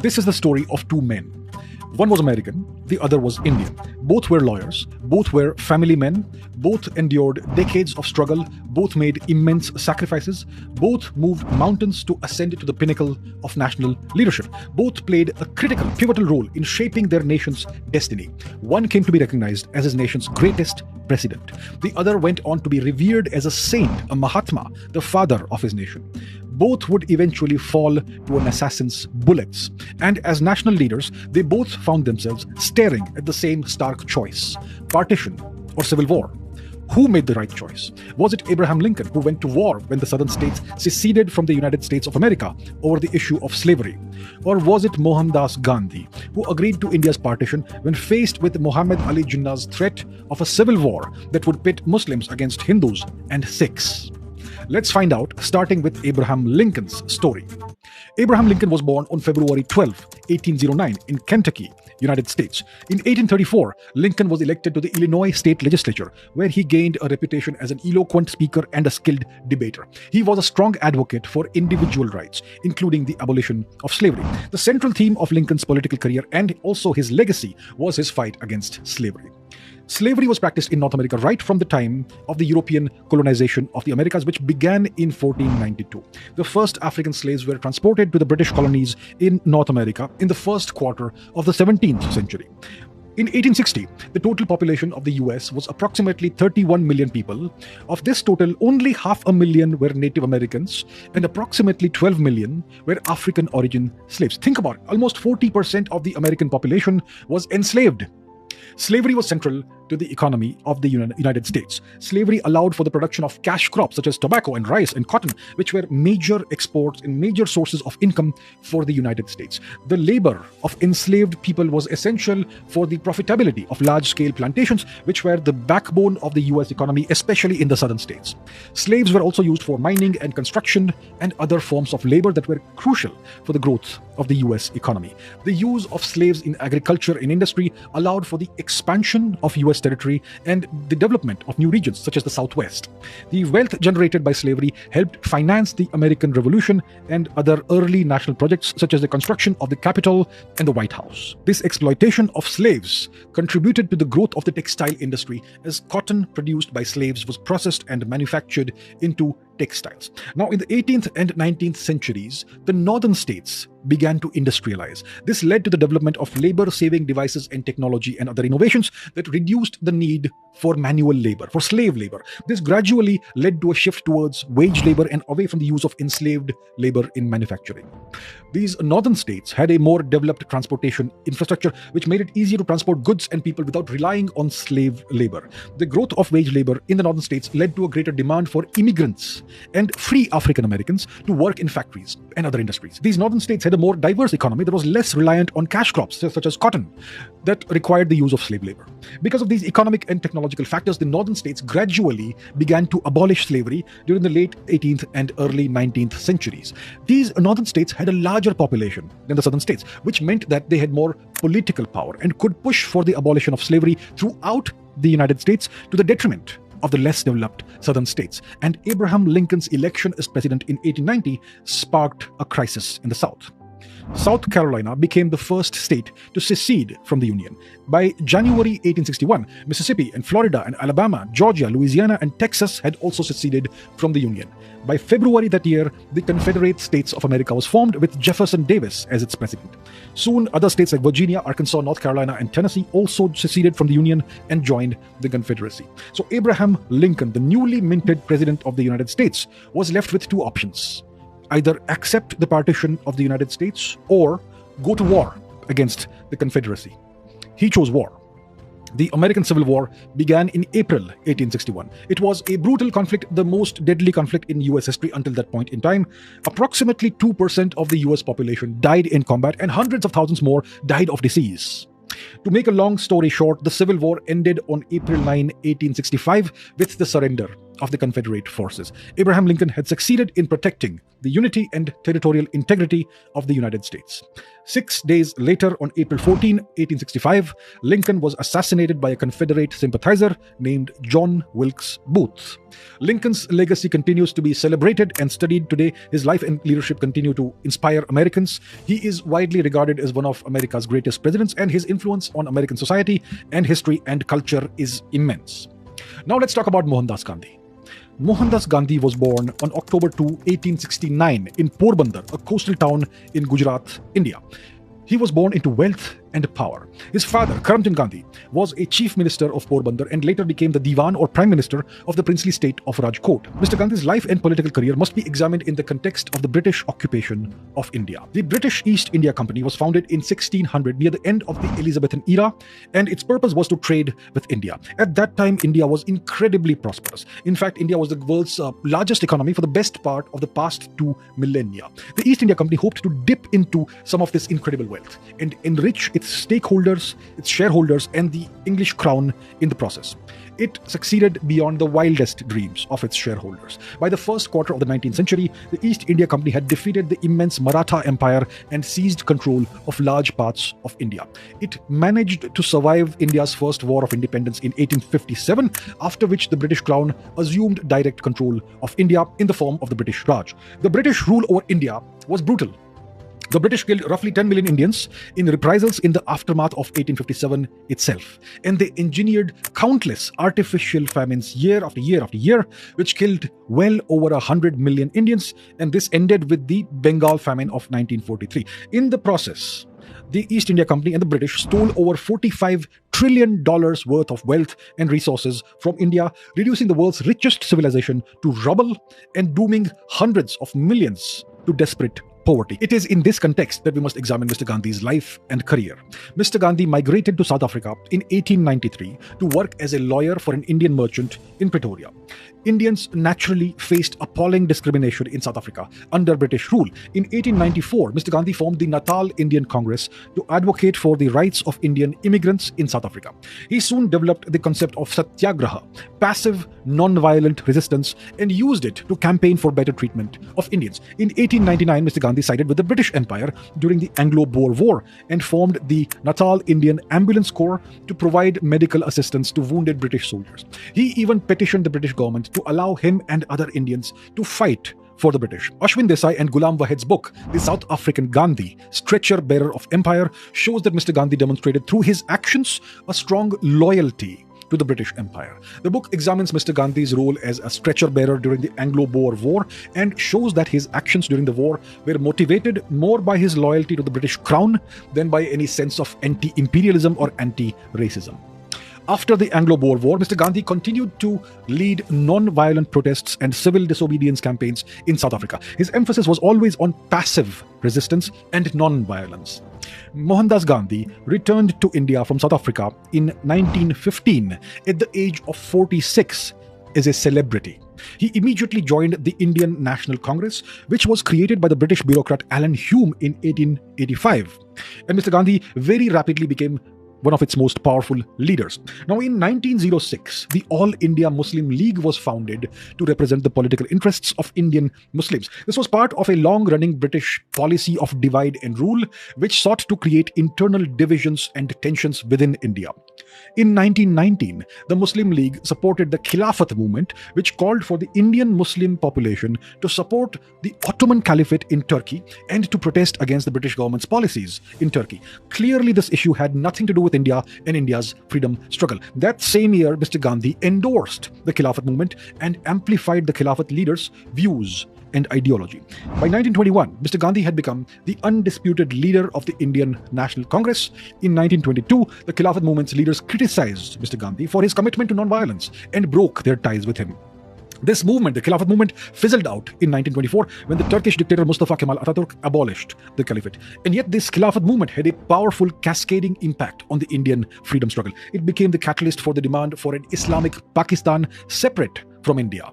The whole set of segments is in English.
This is the story of two men. One was American, the other was Indian. Both were lawyers, both were family men, both endured decades of struggle, both made immense sacrifices, both moved mountains to ascend to the pinnacle of national leadership. Both played a critical, pivotal role in shaping their nation's destiny. One came to be recognized as his nation's greatest president. The other went on to be revered as a saint, a Mahatma, the father of his nation. Both would eventually fall to an assassin's bullets. And as national leaders, they both found themselves staring at the same stark choice: partition or civil war. Who made the right choice? Was it Abraham Lincoln, who went to war when the southern states seceded from the United States of America over the issue of slavery? Or was it Mohandas Gandhi, who agreed to India's partition when faced with Muhammad Ali Jinnah's threat of a civil war that would pit Muslims against Hindus and Sikhs? Let's find out, starting with Abraham Lincoln's story. Abraham Lincoln was born on February 12, 1809, in Kentucky, United States. In 1834, Lincoln was elected to the Illinois state legislature, where he gained a reputation as an eloquent speaker and a skilled debater. He was a strong advocate for individual rights, including the abolition of slavery. The central theme of Lincoln's political career and also his legacy was his fight against slavery. Slavery was practiced in North America right from the time of the European colonization of the Americas, which began in 1492. The first African slaves were transported to the British colonies in North America in the first quarter of the 17th century. In 1860, the total population of the US was approximately 31 million people. Of this total, only 500,000 were Native Americans and approximately 12 million were African origin slaves. Think about it, almost 40% of the American population was enslaved. Slavery was central to the economy of the United States. Slavery allowed for the production of cash crops such as tobacco and rice and cotton, which were major exports and major sources of income for the United States. The labor of enslaved people was essential for the profitability of large-scale plantations, which were the backbone of the US economy, especially in the southern states. Slaves were also used for mining and construction and other forms of labor that were crucial for the growth of the US economy. The use of slaves in agriculture and industry allowed for the expansion of US territory and the development of new regions such as the Southwest. The wealth generated by slavery helped finance the American Revolution and other early national projects such as the construction of the Capitol and the White House. This exploitation of slaves contributed to the growth of the textile industry, as cotton produced by slaves was processed and manufactured into textiles. Now, in the 18th and 19th centuries, the northern states began to industrialize. This led to the development of labor-saving devices and technology and other innovations that reduced the need for manual labor, for slave labor. This gradually led to a shift towards wage labor and away from the use of enslaved labor in manufacturing. These northern states had a more developed transportation infrastructure, which made it easier to transport goods and people without relying on slave labor. The growth of wage labor in the northern states led to a greater demand for immigrants and free African Americans to work in factories and other industries. These northern states had a more diverse economy that was less reliant on cash crops such as cotton that required the use of slave labor. Because of these economic and technological factors, the northern states gradually began to abolish slavery during the late 18th and early 19th centuries. These northern states had a larger population than the southern states, which meant that they had more political power and could push for the abolition of slavery throughout the United States to the detriment of the less developed southern states. And Abraham Lincoln's election as president in 1890 sparked a crisis in the South. South Carolina became the first state to secede from the Union. By January 1861, Mississippi and Florida and Alabama, Georgia, Louisiana, and Texas had also seceded from the Union. By February that year, the Confederate States of America was formed with Jefferson Davis as its president. Soon, other states like Virginia, Arkansas, North Carolina, and Tennessee also seceded from the Union and joined the Confederacy. So Abraham Lincoln, the newly minted president of the United States, was left with two options: either accept the partition of the United States or go to war against the Confederacy. He chose war. The American Civil War began in April 1861. It was a brutal conflict, the most deadly conflict in US history until that point in time. Approximately 2% of the US population died in combat, and hundreds of thousands more died of disease. To make a long story short, the Civil War ended on April 9, 1865, with the surrender of the Confederate forces. Abraham Lincoln had succeeded in protecting the unity and territorial integrity of the United States. 6 days later, on April 14, 1865, Lincoln was assassinated by a Confederate sympathizer named John Wilkes Booth. Lincoln's legacy continues to be celebrated and studied today. His life and leadership continue to inspire Americans. He is widely regarded as one of America's greatest presidents, and his influence on American society and history and culture is immense. Now let's talk about Mohandas Gandhi. Mohandas Gandhi was born on October 2, 1869 in Porbandar, a coastal town in Gujarat, India. He was born into wealth and power. His father, Karamchand Gandhi, was a chief minister of Porbandar and later became the Diwan or prime minister of the princely state of Rajkot. Mr. Gandhi's life and political career must be examined in the context of the British occupation of India. The British East India Company was founded in 1600 near the end of the Elizabethan era, and its purpose was to trade with India. At that time, India was incredibly prosperous. In fact, India was the world's largest economy for the best part of the past 2 millennia. The East India Company hoped to dip into some of this incredible wealth and enrich its stakeholders, its shareholders, and the English crown in the process. It succeeded beyond the wildest dreams of its shareholders. By the first quarter of the 19th century, the East India Company had defeated the immense Maratha Empire and seized control of large parts of India. It managed to survive India's first war of independence in 1857, after which the British Crown assumed direct control of India in the form of the British Raj. The British rule over India was brutal. The British killed roughly 10 million Indians in reprisals in the aftermath of 1857 itself. And they engineered countless artificial famines year after year after year, which killed well over 100 million Indians. And this ended with the Bengal famine of 1943. In the process, the East India Company and the British stole over $45 trillion worth of wealth and resources from India, reducing the world's richest civilization to rubble and dooming hundreds of millions to desperate poverty. It is in this context that we must examine Mr. Gandhi's life and career. Mr. Gandhi migrated to South Africa in 1893 to work as a lawyer for an Indian merchant in Pretoria. Indians naturally faced appalling discrimination in South Africa under British rule. In 1894, Mr. Gandhi formed the Natal Indian Congress to advocate for the rights of Indian immigrants in South Africa. He soon developed the concept of satyagraha, passive, non-violent resistance, and used it to campaign for better treatment of Indians. In 1899, Mr. Gandhi sided with the British Empire during the Anglo-Boer War and formed the Natal Indian Ambulance Corps to provide medical assistance to wounded British soldiers. He even petitioned the British government to allow him and other Indians to fight for the British. Ashwin Desai and Ghulam Wahid's book, The South African Gandhi, Stretcher Bearer of Empire, shows that Mr. Gandhi demonstrated through his actions a strong loyalty to the British Empire. The book examines Mr. Gandhi's role as a stretcher bearer during the Anglo-Boer War and shows that his actions during the war were motivated more by his loyalty to the British Crown than by any sense of anti-imperialism or anti-racism. After the Anglo-Boer War, Mr. Gandhi continued to lead non-violent protests and civil disobedience campaigns in South Africa. His emphasis was always on passive resistance and non-violence. Mohandas Gandhi returned to India from South Africa in 1915 at the age of 46 as a celebrity. He immediately joined the Indian National Congress, which was created by the British bureaucrat Alan Hume in 1885. And Mr. Gandhi very rapidly became one of its most powerful leaders. Now, in 1906, the All India Muslim League was founded to represent the political interests of Indian Muslims. This was part of a long-running British policy of divide and rule, which sought to create internal divisions and tensions within India. In 1919, the Muslim League supported the Khilafat movement, which called for the Indian Muslim population to support the Ottoman Caliphate in Turkey and to protest against the British government's policies in Turkey. Clearly, this issue had nothing to do with India and India's freedom struggle. That same year, Mr. Gandhi endorsed the Khilafat movement and amplified the Khilafat leaders' views and ideology. By 1921, Mr. Gandhi had become the undisputed leader of the Indian National Congress. In 1922, the Khilafat movement's leaders criticized Mr. Gandhi for his commitment to non-violence and broke their ties with him. This movement, the Khilafat movement, fizzled out in 1924 when the Turkish dictator Mustafa Kemal Atatürk abolished the caliphate. And yet this Khilafat movement had a powerful cascading impact on the Indian freedom struggle. It became the catalyst for the demand for an Islamic Pakistan separate from India.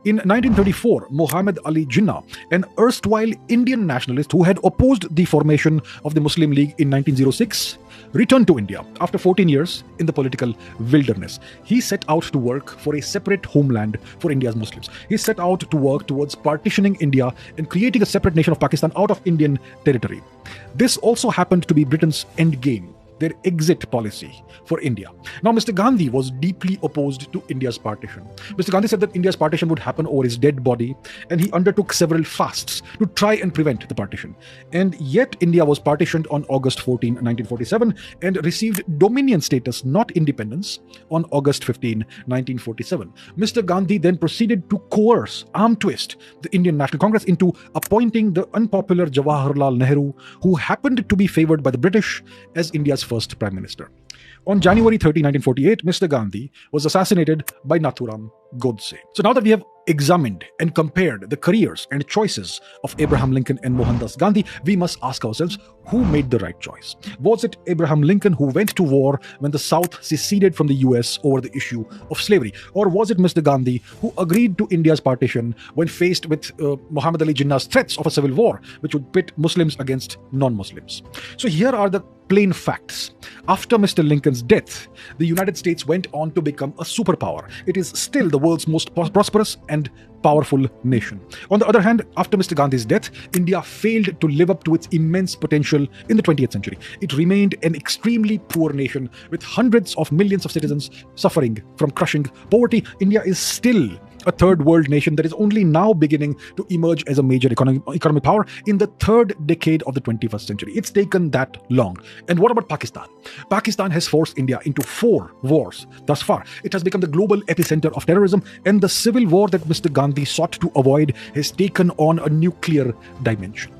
In 1934, Muhammad Ali Jinnah, an erstwhile Indian nationalist who had opposed the formation of the Muslim League in 1906, returned to India after 14 years in the political wilderness. He set out to work for a separate homeland for India's Muslims. He set out to work towards partitioning India and creating a separate nation of Pakistan out of Indian territory. This also happened to be Britain's endgame, their exit policy for India. Now, Mr. Gandhi was deeply opposed to India's partition. Mr. Gandhi said that India's partition would happen over his dead body, and he undertook several fasts to try and prevent the partition. And yet, India was partitioned on August 14, 1947, and received dominion status, not independence, on August 15, 1947. Mr. Gandhi then proceeded to coerce, arm twist, the Indian National Congress into appointing the unpopular Jawaharlal Nehru, who happened to be favored by the British as India's first Prime Minister. On January 30, 1948, Mr. Gandhi was assassinated by Nathuram Godse. So now that we have examined and compared the careers and choices of Abraham Lincoln and Mohandas Gandhi, we must ask ourselves, who made the right choice? Was it Abraham Lincoln who went to war when the South seceded from the US over the issue of slavery? Or was it Mr. Gandhi who agreed to India's partition when faced with Muhammad Ali Jinnah's threats of a civil war, which would pit Muslims against non-Muslims? So here are the plain facts. After Mr. Lincoln's death, the United States went on to become a superpower. It is still the world's most prosperous and powerful nation. On the other hand, after Mr. Gandhi's death, India failed to live up to its immense potential in the 20th century. It remained an extremely poor nation with hundreds of millions of citizens suffering from crushing poverty. India is still a third world nation that is only now beginning to emerge as a major economic power in the third decade of the 21st century. It's taken that long. And what about Pakistan? Pakistan has forced India into 4 wars thus far. It has become the global epicenter of terrorism, and the civil war that Mr. Gandhi sought to avoid has taken on a nuclear dimension.